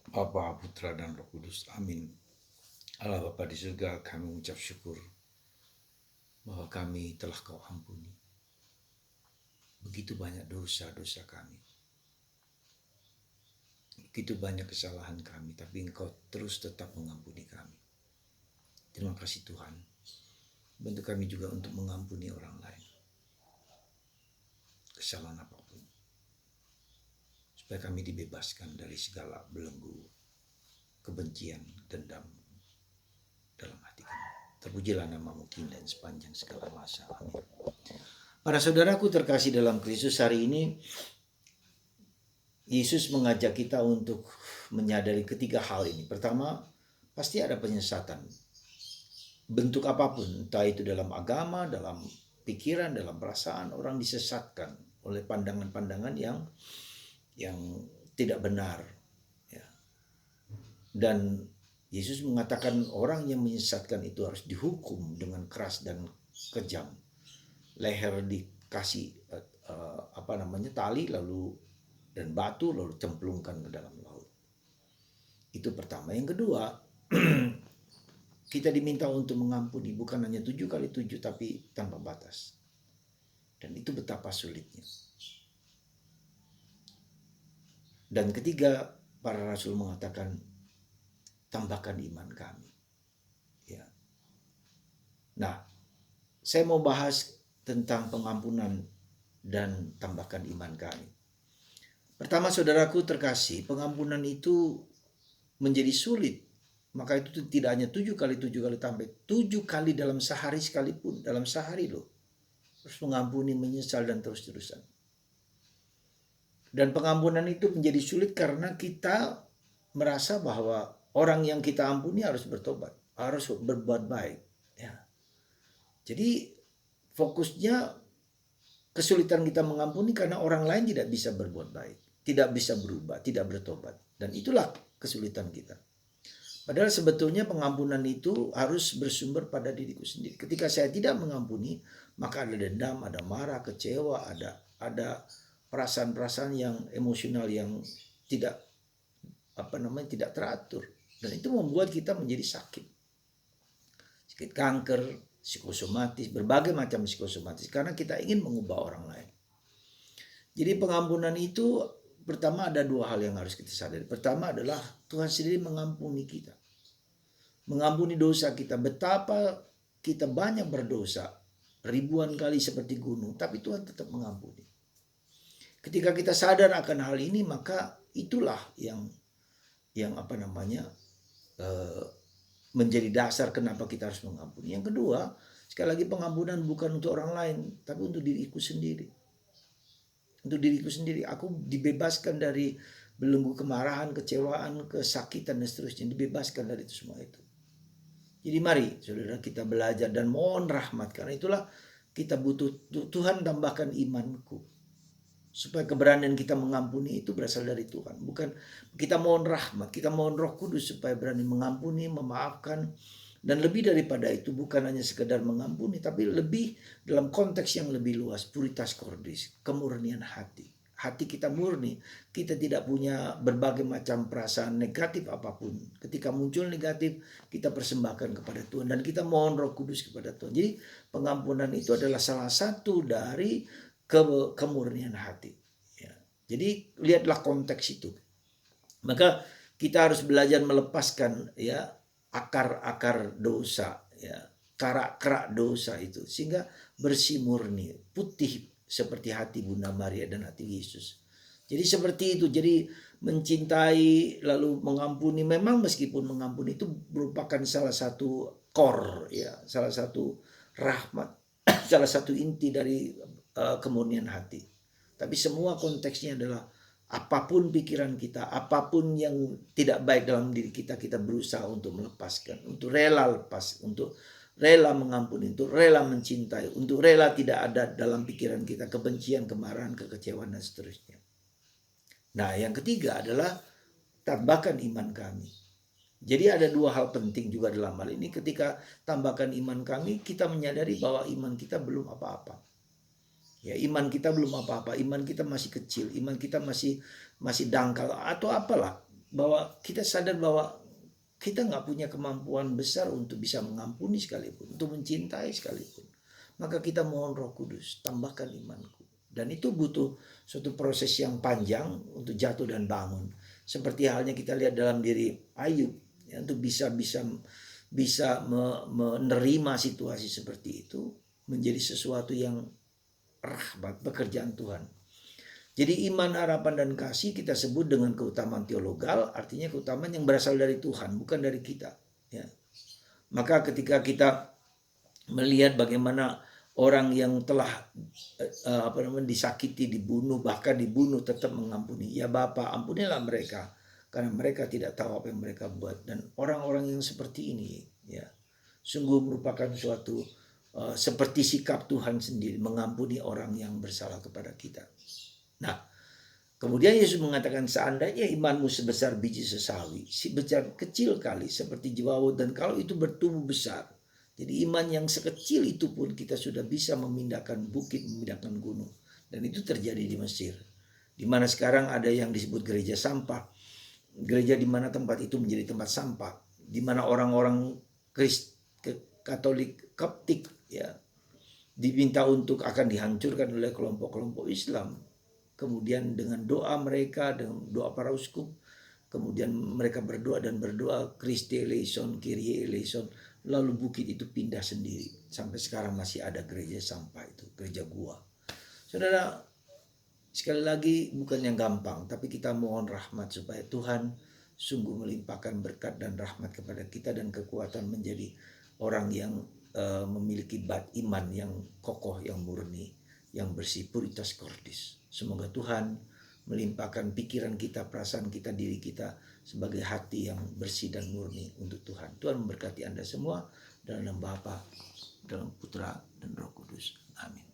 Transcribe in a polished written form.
Bapa, Putra, dan Roh Kudus. Amin. Allah Bapa di surga, kami mengucap syukur bahwa kami telah Kau ampuni. Begitu banyak dosa-dosa kami. Begitu banyak kesalahan kami, tapi Engkau terus tetap mengampuni kami. Terima kasih Tuhan. Bantu kami juga untuk mengampuni orang lain. Kesalahan apapun. Supaya kami dibebaskan dari segala belenggu, kebencian, dendam dalam hati kami. Terpujilah namamu kini dan sepanjang segala masa. Amin. Para saudaraku terkasih dalam Kristus, hari ini Yesus mengajak kita untuk menyadari ketiga hal ini. Pertama, pasti ada penyesatan. Bentuk apapun, entah itu dalam agama, dalam pikiran, dalam perasaan, orang disesatkan oleh pandangan-pandangan yang tidak benar. Ya. Dan Yesus mengatakan orang yang menyesatkan itu harus dihukum dengan keras dan kejam. Leher dikasih tali lalu dan batu lalu cemplungkan ke dalam laut. Itu pertama. Yang kedua, kita diminta untuk mengampuni bukan hanya 7 kali 7 tapi tanpa batas. Dan itu betapa sulitnya. Dan ketiga, para rasul mengatakan tambahkan iman kami. Ya. Nah, saya mau bahas tentang pengampunan dan tambahkan iman kami. Pertama, saudaraku terkasih, pengampunan itu menjadi sulit. Maka itu tidak hanya 7 kali 7 kali tambah 7 kali dalam sehari sekalipun. Dalam sehari loh. Terus mengampuni, menyesal dan terus-terusan. Dan pengampunan itu menjadi sulit karena kita merasa bahwa orang yang kita ampuni harus bertobat. Harus berbuat baik. Ya. Jadi fokusnya kesulitan kita mengampuni karena orang lain tidak bisa berbuat baik. Tidak bisa berubah, tidak bertobat. Dan itulah kesulitan kita. Padahal sebetulnya pengampunan itu harus bersumber pada diriku sendiri. Ketika saya tidak mengampuni, maka ada dendam, ada marah, kecewa, ada perasaan-perasaan yang emosional yang tidak tidak teratur. Dan itu membuat kita menjadi sakit. Sakit kanker, psikosomatis, berbagai macam psikosomatis karena kita ingin mengubah orang lain. Jadi pengampunan itu pertama ada dua hal yang harus kita sadari. Pertama adalah Tuhan sendiri mengampuni kita. Mengampuni dosa kita. Betapa kita banyak berdosa. Ribuan kali seperti gunung. Tapi Tuhan tetap mengampuni. Ketika kita sadar akan hal ini, maka itulah yang menjadi dasar kenapa kita harus mengampuni. Yang kedua, sekali lagi pengampunan bukan untuk orang lain. Tapi untuk diriku sendiri. Untuk diriku sendiri, aku dibebaskan dari belenggu kemarahan, kecewaan, kesakitan dan seterusnya. Dibebaskan dari itu semua itu. Jadi mari saudara kita belajar dan mohon rahmat. Karena itulah kita butuh Tuhan tambahkan imanku. Supaya keberanian kita mengampuni itu berasal dari Tuhan. Bukan kita mohon rahmat, kita mohon Roh Kudus supaya berani mengampuni, memaafkan. Dan lebih daripada itu bukan hanya sekedar mengampuni, tapi lebih dalam konteks yang lebih luas, puritas cordis, kemurnian hati. Hati kita murni, kita tidak punya berbagai macam perasaan negatif apapun. Ketika muncul negatif, kita persembahkan kepada Tuhan dan kita mohon Roh Kudus kepada Tuhan. Jadi pengampunan itu adalah salah satu dari kemurnian hati. Ya. Jadi lihatlah konteks itu. Maka kita harus belajar melepaskan ya akar-akar dosa, ya, kerak-kerak dosa itu sehingga bersih murni, putih seperti hati Bunda Maria dan hati Yesus. Jadi seperti itu. Jadi mencintai lalu mengampuni, memang meskipun mengampuni itu merupakan salah satu core ya, salah satu rahmat, salah satu inti dari kemurnian hati. Tapi semua konteksnya adalah apapun pikiran kita, apapun yang tidak baik dalam diri kita, kita berusaha untuk melepaskan, untuk rela lepas, untuk rela mengampuni, untuk rela mencintai, untuk rela tidak ada dalam pikiran kita kebencian, kemarahan, kekecewaan dan seterusnya. Nah, yang ketiga adalah tambahkan iman kami. Jadi ada dua hal penting juga dalam hal ini. Ketika tambahkan iman kami, kita menyadari bahwa iman kita belum apa-apa. Ya, iman kita belum apa-apa, iman kita masih kecil, iman kita masih dangkal atau apalah. bahwa kita sadar bahwa kita nggak punya kemampuan besar untuk bisa mengampuni sekalipun, untuk mencintai sekalipun. Maka kita mohon Roh Kudus, tambahkan imanku. Dan itu butuh suatu proses yang panjang untuk jatuh dan bangun. Seperti halnya kita lihat dalam diri Ayub, ya, untuk bisa menerima situasi seperti itu menjadi sesuatu yang rahmat, pekerjaan Tuhan. Jadi iman, harapan, dan kasih kita sebut dengan keutamaan teologal, artinya keutamaan yang berasal dari Tuhan, bukan dari kita. Ya. Maka ketika kita melihat bagaimana orang yang telah disakiti, dibunuh, bahkan dibunuh tetap mengampuni. Ya Bapa, ampunilah mereka, karena mereka tidak tahu apa yang mereka buat. Dan orang-orang yang seperti ini, ya, sungguh merupakan suatu seperti sikap Tuhan sendiri, mengampuni orang yang bersalah kepada kita. Nah, kemudian Yesus mengatakan, seandainya imanmu sebesar biji sesawi, si besar kecil kali seperti jewawut, dan kalau itu bertumbuh besar. Jadi iman yang sekecil itu pun kita sudah bisa memindahkan bukit, memindahkan gunung. Dan itu terjadi di Mesir, di mana sekarang ada yang disebut gereja sampah. Gereja di mana tempat itu menjadi tempat sampah, di mana orang-orang Katolik Koptik, ya, diminta untuk akan dihancurkan oleh kelompok-kelompok Islam. Kemudian dengan doa mereka, dengan doa para uskup, kemudian mereka berdoa dan berdoa, Christe eleison, Kyrie eleison, lalu bukit itu pindah sendiri. Sampai sekarang masih ada gereja sampah itu, gereja gua. Saudara, sekali lagi bukan yang gampang, tapi kita mohon rahmat supaya Tuhan sungguh melimpahkan berkat dan rahmat kepada kita dan kekuatan menjadi orang yang memiliki iman yang kokoh, yang murni, yang bersih, puritas cordis. Semoga Tuhan melimpahkan pikiran kita, perasaan kita, diri kita sebagai hati yang bersih dan murni untuk Tuhan. Tuhan memberkati Anda semua dalam nama Bapa, dalam Putra, dan Roh Kudus. Amin.